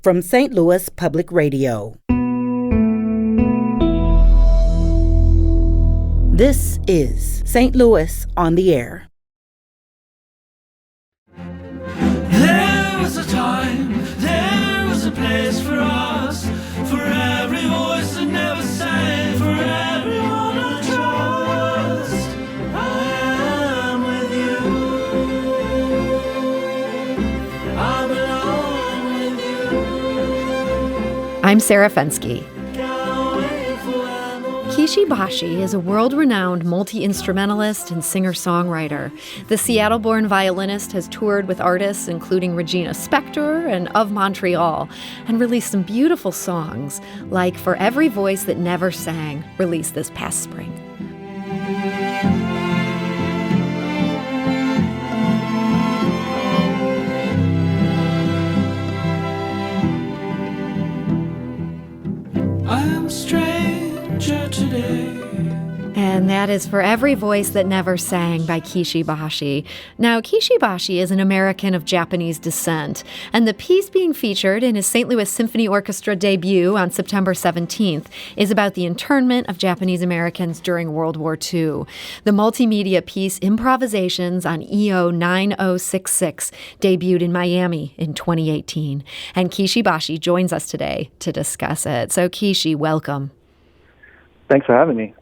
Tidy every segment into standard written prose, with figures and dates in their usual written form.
from St. Louis Public Radio. This is St. Louis on the Air. There was a time, there was a place for us, for every voice that never sang, for everyone I trust. I am with you, I belong with you. I'm Sarah Fensky. Kishi Bashi is a world-renowned multi-instrumentalist and singer-songwriter. The Seattle-born violinist has toured with artists including Regina Spektor and Of Montreal and released some beautiful songs, like For Every Voice That Never Sang, released this past spring. I am a stranger today. And that is For Every Voice That Never Sang by Kishi Bashi. Now, Kishi Bashi is an American of Japanese descent, and the piece being featured in his St. Louis Symphony Orchestra debut on September 17th is about the internment of Japanese Americans during World War II. The multimedia piece Improvisations on EO 9066 debuted in Miami in 2018, and Kishi Bashi joins us today to discuss it. So, Kishi, welcome. Thanks for having me.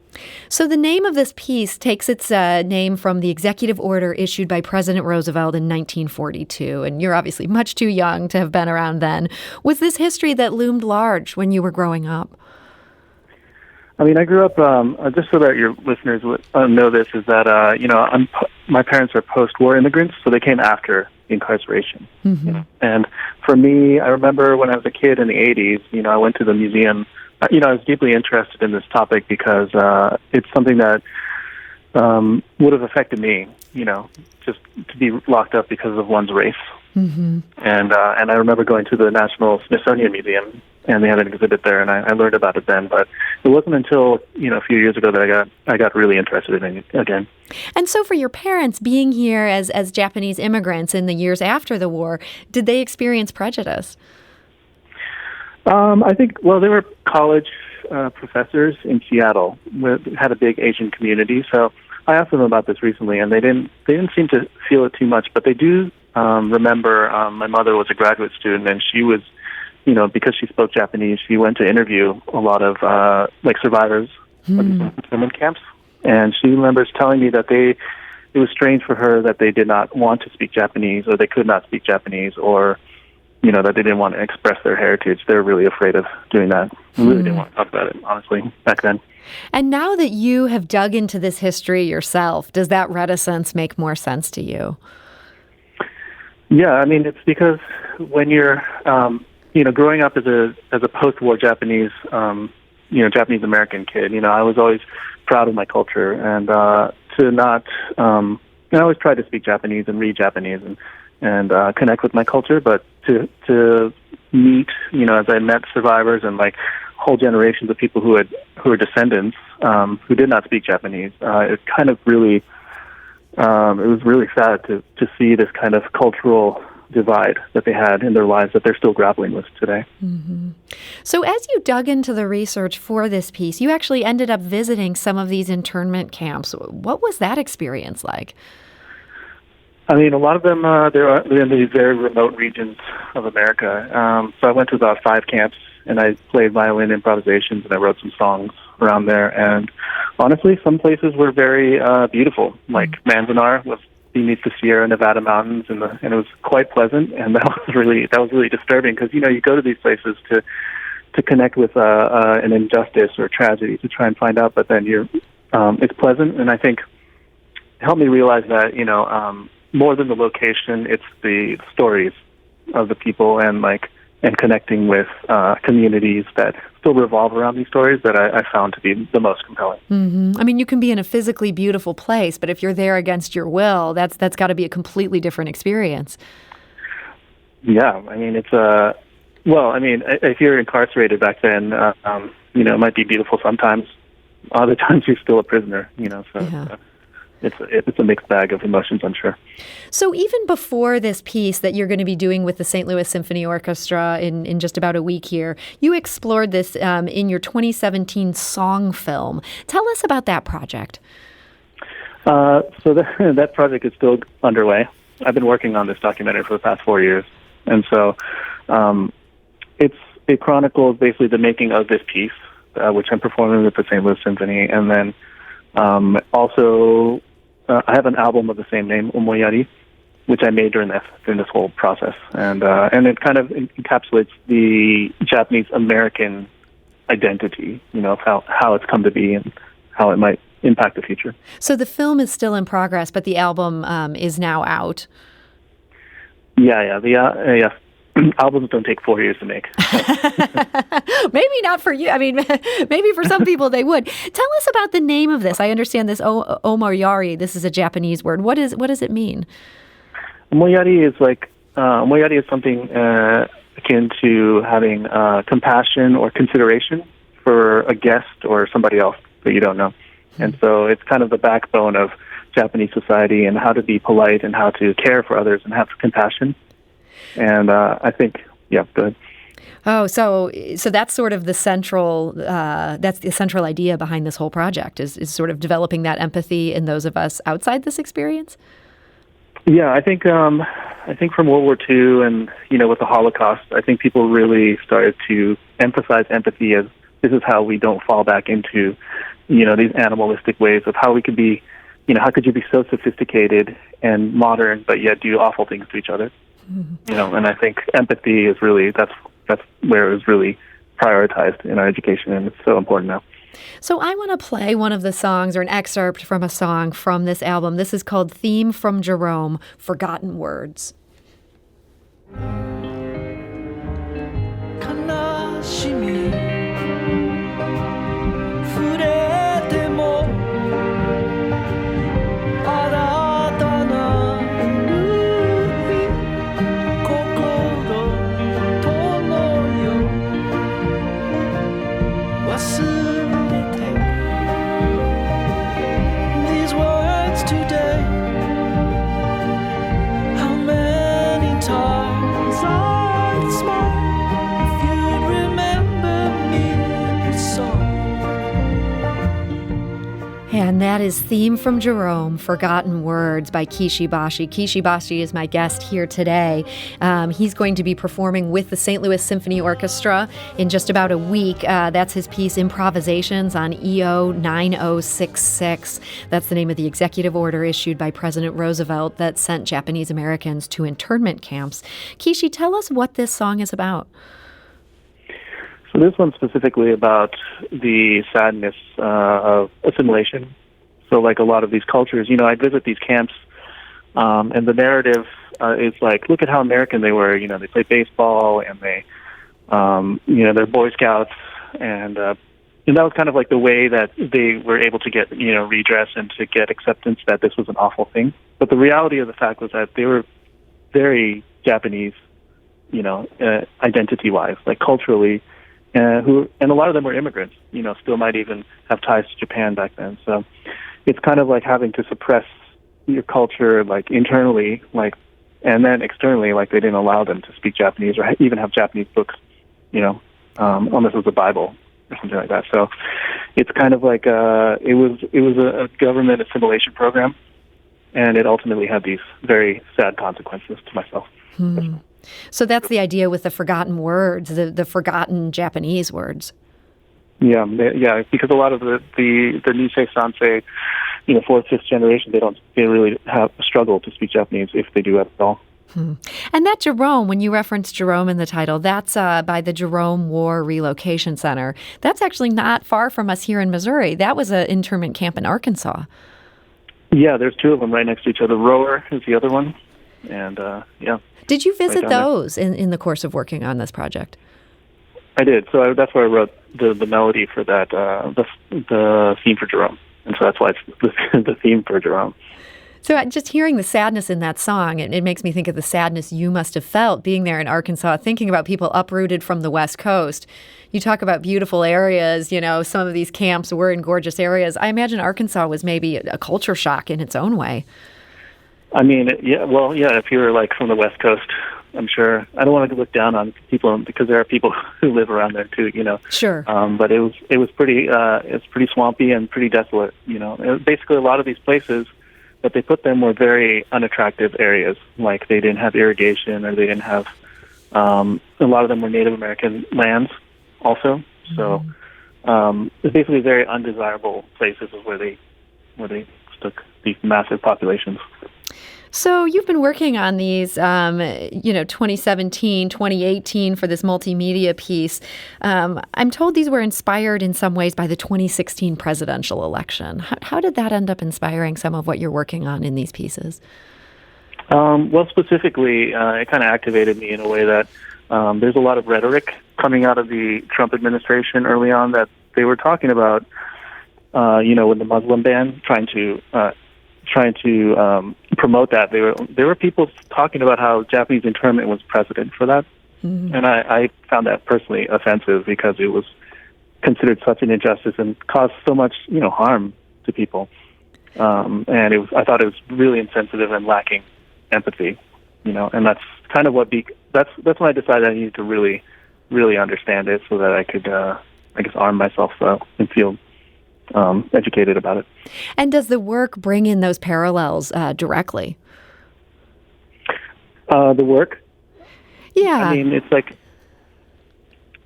So the name of this piece takes its name from the executive order issued by President Roosevelt in 1942, and you're obviously much too young to have been around then. Was this history that loomed large when you were growing up? I mean, I grew up, just so that your listeners would know this, is that, my parents are post-war immigrants, so they came after incarceration. Mm-hmm. You know? And for me, I remember when I was a kid in the 80s, I went to the museum. I was deeply interested in this topic because it's something that would have affected me, just to be locked up because of one's race. Mm-hmm. And I remember going to the National Smithsonian Museum, and they had an exhibit there, and I learned about it then. But it wasn't until a few years ago that I got really interested in it again. And so, for your parents being here as Japanese immigrants in the years after the war, did they experience prejudice? I think, they were college professors in Seattle, had a big Asian community. So I asked them about this recently, and they didn't seem to feel it too much. But they do remember my mother was a graduate student, and she was, because she spoke Japanese, she went to interview a lot of survivors of the internment camps. And she remembers telling me that it was strange for her that they did not want to speak Japanese, or they could not speak Japanese, or that they didn't want to express their heritage. They were really afraid of doing that. They really didn't want to talk about it, honestly, back then. And now that you have dug into this history yourself, does that reticence make more sense to you? Yeah, I mean, it's because when you're, growing up as a post-war Japanese, Japanese American kid, I was always proud of my culture, and to not, I always tried to speak Japanese and read Japanese and connect with my culture, but to meet, as I met survivors and whole generations of people who were descendants who did not speak Japanese, it kind of really, it was really sad to see this kind of cultural divide that they had in their lives that they're still grappling with today. Mm-hmm. So as you dug into the research for this piece, you actually ended up visiting some of these internment camps. What was that experience like? I mean, a lot of them, they're in these very remote regions of America. So I went to about 5 camps, and I played violin improvisations, and I wrote some songs around there. And honestly, some places were very beautiful, like Manzanar was beneath the Sierra Nevada mountains, and it was quite pleasant. And that was really disturbing because you go to these places to connect with an injustice or tragedy to try and find out, but then it's pleasant, and I think it helped me realize that more than the location, it's the stories of the people and connecting with communities that still revolve around these stories that I found to be the most compelling. Mm-hmm. I mean, you can be in a physically beautiful place, but if you're there against your will, that's got to be a completely different experience. Yeah, I mean, it's if you're incarcerated back then, it might be beautiful sometimes. Other times you're still a prisoner, so. Yeah. it's a mixed bag of emotions, I'm sure. So even before this piece that you're going to be doing with the St. Louis Symphony Orchestra in just about a week here, you explored this in your 2017 song film. Tell us about that project. So that project is still underway. I've been working on this documentary for the past 4 years. And so it chronicles basically the making of this piece, which I'm performing with the St. Louis Symphony. And then also I have an album of the same name, Omoyari, which I made during this whole process. And it kind of encapsulates the Japanese American identity, of how it's come to be and how it might impact the future. So the film is still in progress, but the album is now out. Yeah. Albums don't take 4 years to make. Maybe not for you. I mean, maybe for some people they would. Tell us about the name of this. I understand this Omoyari. This is a Japanese word. What does it mean? Omoyari is something akin to having compassion or consideration for a guest or somebody else that you don't know. And so it's kind of the backbone of Japanese society and how to be polite and how to care for others and have compassion. And I think, go ahead. Oh, so that's sort of the central idea behind this whole project is sort of developing that empathy in those of us outside this experience. Yeah, I think from World War II and with the Holocaust, I think people really started to emphasize empathy as this is how we don't fall back into these animalistic ways of how we could be, how could you be so sophisticated and modern but yet do awful things to each other? And I think empathy is really, that's where it was really prioritized in our education, and it's so important now. So I want to play one of the songs or an excerpt from a song from this album. This is called Theme from Jerome, Forgotten Words. 悲しみ触れても新たな心とのよ忘れて These words today How many times I'd smile If you'd remember me in this song And that is Theme from Jerome, Forgotten Words by Kishi Bashi. Kishi Bashi is my guest here today. He's going to be performing with the St. Louis Symphony Orchestra in just about a week. That's his piece, Improvisations, on EO 9066. That's the name of the executive order issued by President Roosevelt that sent Japanese Americans to internment camps. Kishi, tell us what this song is about. So this one's specifically about the sadness of assimilation. So like a lot of these cultures, I visit these camps, and the narrative is like, look at how American they were. They play baseball and they, they're Boy Scouts, and that was kind of like the way that they were able to get, redress and to get acceptance that this was an awful thing. But the reality of the fact was that they were very Japanese, identity-wise, like culturally. And a lot of them were immigrants, still might even have ties to Japan back then. So it's kind of like having to suppress your culture, like internally, and then externally, like they didn't allow them to speak Japanese or even have Japanese books, unless it was a Bible or something like that. So it's kind of like it was a government assimilation program, and it ultimately had these very sad consequences to myself. So that's the idea with the forgotten words, the forgotten Japanese words. Yeah, because a lot of the Nisei Sansei, fourth, fifth generation, they really have a struggle to speak Japanese if they do at all. And that Jerome, when you reference Jerome in the title, that's by the Jerome War Relocation Center. That's actually not far from us here in Missouri. That was an internment camp in Arkansas. Yeah, there's two of them right next to each other. Rower is the other one, and Did you visit right those in the course of working on this project? I did. So that's where I wrote the melody for that, the theme for Jerome. And so that's why it's the theme for Jerome. So just hearing the sadness in that song, it makes me think of the sadness you must have felt being there in Arkansas, thinking about people uprooted from the West Coast. You talk about beautiful areas, some of these camps were in gorgeous areas. I imagine Arkansas was maybe a culture shock in its own way. I mean, if you're like from the West Coast, I'm sure. I don't want to look down on people because there are people who live around there too, Sure. But it was pretty swampy and pretty desolate, Basically, a lot of these places that they put them were very unattractive areas. Like they didn't have irrigation, or they didn't have. A lot of them were Native American lands, also. So it's basically very undesirable places where they took these massive populations. So you've been working on these, 2017, 2018 for this multimedia piece. I'm told these were inspired in some ways by the 2016 presidential election. How did that end up inspiring some of what you're working on in these pieces? Well, specifically, it kind of activated me in a way that there's a lot of rhetoric coming out of the Trump administration early on that they were talking about, with the Muslim ban, trying to promote that. There were people talking about how Japanese internment was precedent for that. Mm-hmm. And I found that personally offensive because it was considered such an injustice and caused so much, harm to people. And I thought it was really insensitive and lacking empathy, and that's kind of that's when I decided I needed to really, really understand it so that I could, arm myself and feel educated about it. And does the work bring in those parallels directly? The work? Yeah. I mean, it's like,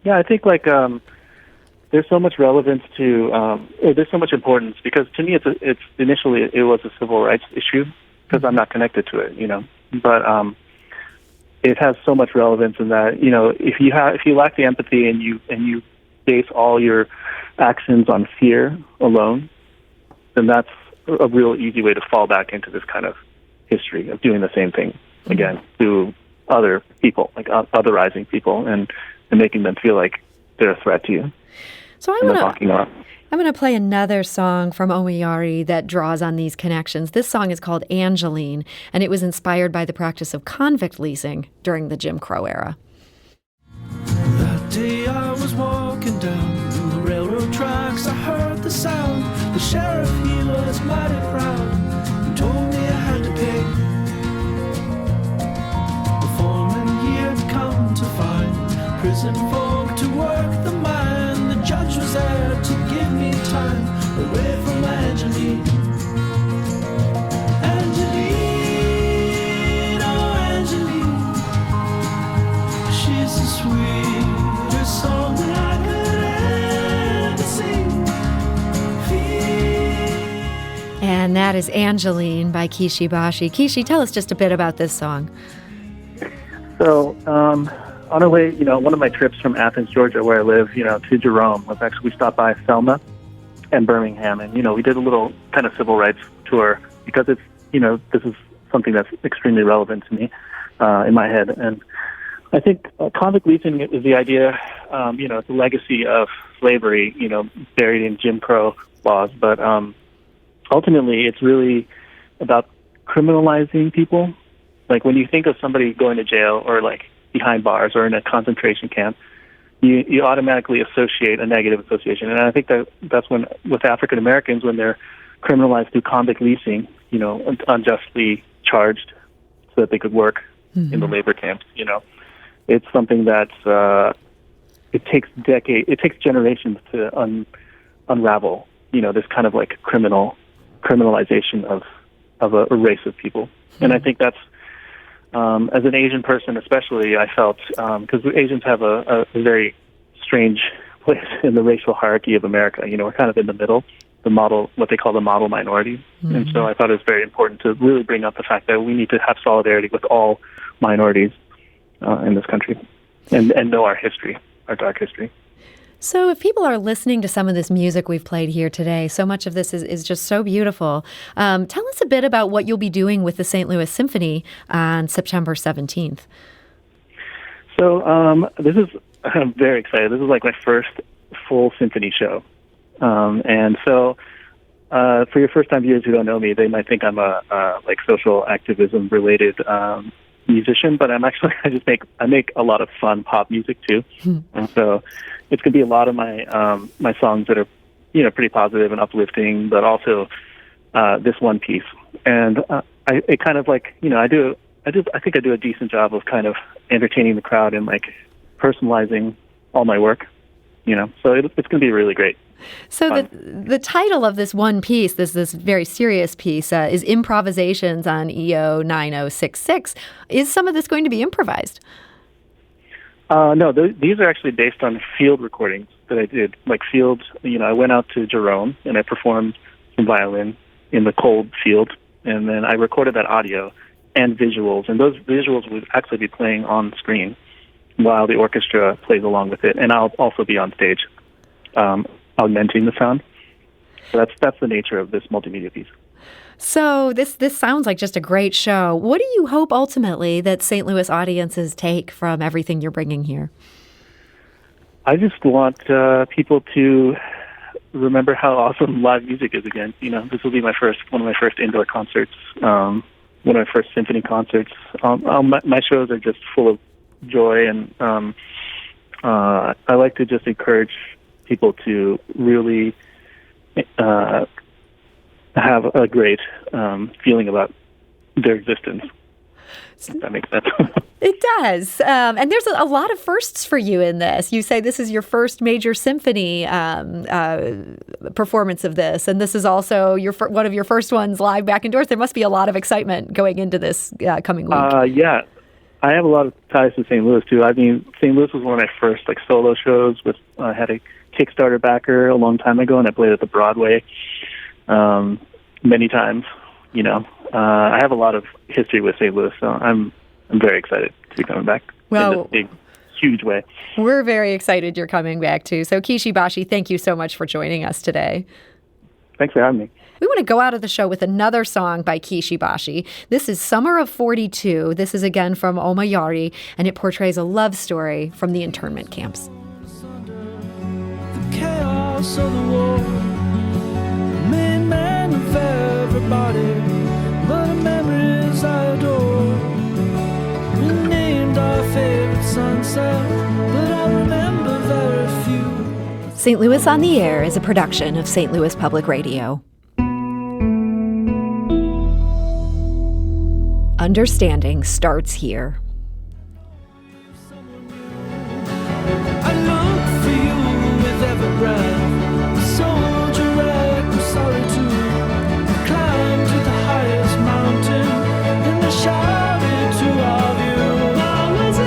I think there's so much relevance to, there's so much importance because to me it's initially it was a civil rights issue because I'm not connected to it, but it has so much relevance in that, if you lack the empathy and you base all your actions on fear alone, then that's a real easy way to fall back into this kind of history of doing the same thing again to other people, like otherizing people and making them feel like they're a threat to you. So I'm going to play another song from Omiyari that draws on these connections. This song is called Angeline, and it was inspired by the practice of convict leasing during the Jim Crow era. That day I was walking down the railroad tracks, I heard the sound. The sheriff, he was mighty proud. He told me I had to pay. The foreman, he had come to find prison folk to work the mine. The judge was there to give me time away from Angeline. Angeline, oh Angeline, she's the sweetest song that I could ever sing. And that is Angeline by Kishi Bashi. Kishi, tell us just a bit about this song. So, on our way, one of my trips from Athens, Georgia, where I live, to Jerome, was actually we stopped by Selma and Birmingham, and we did a little kind of civil rights tour because it's, this is something that's extremely relevant to me in my head, and I think convict leasing is the idea, it's a legacy of slavery, buried in Jim Crow laws, but ultimately it's really about criminalizing people. Like when you think of somebody going to jail or like behind bars or in a concentration camp, you automatically associate a negative association. And I think that's when, with African Americans, when they're criminalized through convict leasing, unjustly charged so that they could work in the labor camps, it's something that's, it takes generations to unravel, this kind of like criminalization of a race of people. And I think that's, as an Asian person especially, I felt, because Asians have a very strange place in the racial hierarchy of America. We're kind of in the middle, what they call the model minority. Mm-hmm. And so I thought it was very important to really bring up the fact that we need to have solidarity with all minorities in this country and know our history, our dark history. So if people are listening to some of this music we've played here today, so much of this is just so beautiful. Tell us a bit about what you'll be doing with the St. Louis Symphony on September 17th. So I'm very excited. This is like my first full symphony show. And so For your first-time viewers who don't know me, they might think I'm a like social activism related musician, but I'm actually I make a lot of fun pop music too, and so it's gonna be a lot of my songs that are pretty positive and uplifting, but also this one piece. And it kind of like I think I do a decent job of kind of entertaining the crowd and like personalizing all my work. So it's gonna be really great. So the title of this one piece, this very serious piece, is Improvisations on EO 9066. Is some of this going to be improvised? No, these are actually based on field recordings that I did. Like field, I went out to Jerome and I performed some violin in the cold field, and then I recorded that audio and visuals, and those visuals would actually be playing on screen while the orchestra plays along with it, and I'll also be on stage. Augmenting the sound. So that's the nature of this multimedia piece. So this sounds like just a great show. What do you hope ultimately that St. Louis audiences take from everything you're bringing here? I just want people to remember how awesome live music is again. This will be one of my first indoor concerts, one of my first symphony concerts. My shows are just full of joy, and I like to just encourage people to really have a great feeling about their existence. If that makes sense. It does. And there's a lot of firsts for you in this. You say this is your first major symphony performance of this, and this is also one of your first ones live back indoors. There must be a lot of excitement going into this coming week. Yeah. I have a lot of ties to St. Louis, too. I mean, St. Louis was one of my first solo shows. I had a Kickstarter backer a long time ago, and I played at the Broadway many times. I have a lot of history with St. Louis, so I'm very excited to be coming back in this big, huge way. We're very excited you're coming back, too. So, Kishi Bashi, thank you so much for joining us today. Thanks for having me. We want to go out of the show with another song by Kishi Bashi. This is Summer of 42. This is again from Omayari, and it portrays a love story from the internment camps. The chaos of the war, the main man of everybody, but the memories I adore. We named our favorite sunset, but I remember very few. St. Louis on the Air is a production of St. Louis Public Radio. Understanding starts here. I look for you with every breath. A soldier wrecked with solitude. Climbed to the highest mountain and I shouted to our view. How was it?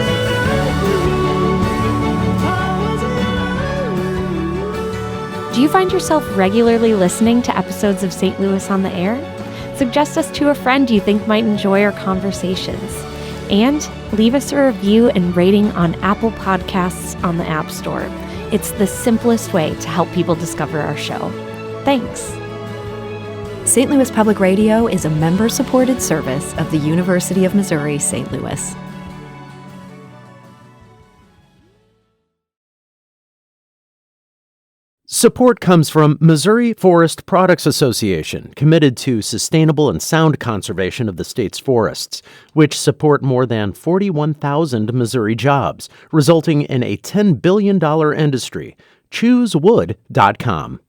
How was it? Do you find yourself regularly listening to episodes of St. Louis on the Air? Suggest us to a friend you think might enjoy our conversations. And leave us a review and rating on Apple Podcasts on the App Store. It's the simplest way to help people discover our show. Thanks. St. Louis Public Radio is a member-supported service of the University of Missouri, St. Louis. Support comes from Missouri Forest Products Association, committed to sustainable and sound conservation of the state's forests, which support more than 41,000 Missouri jobs, resulting in a $10 billion industry. ChooseWood.com.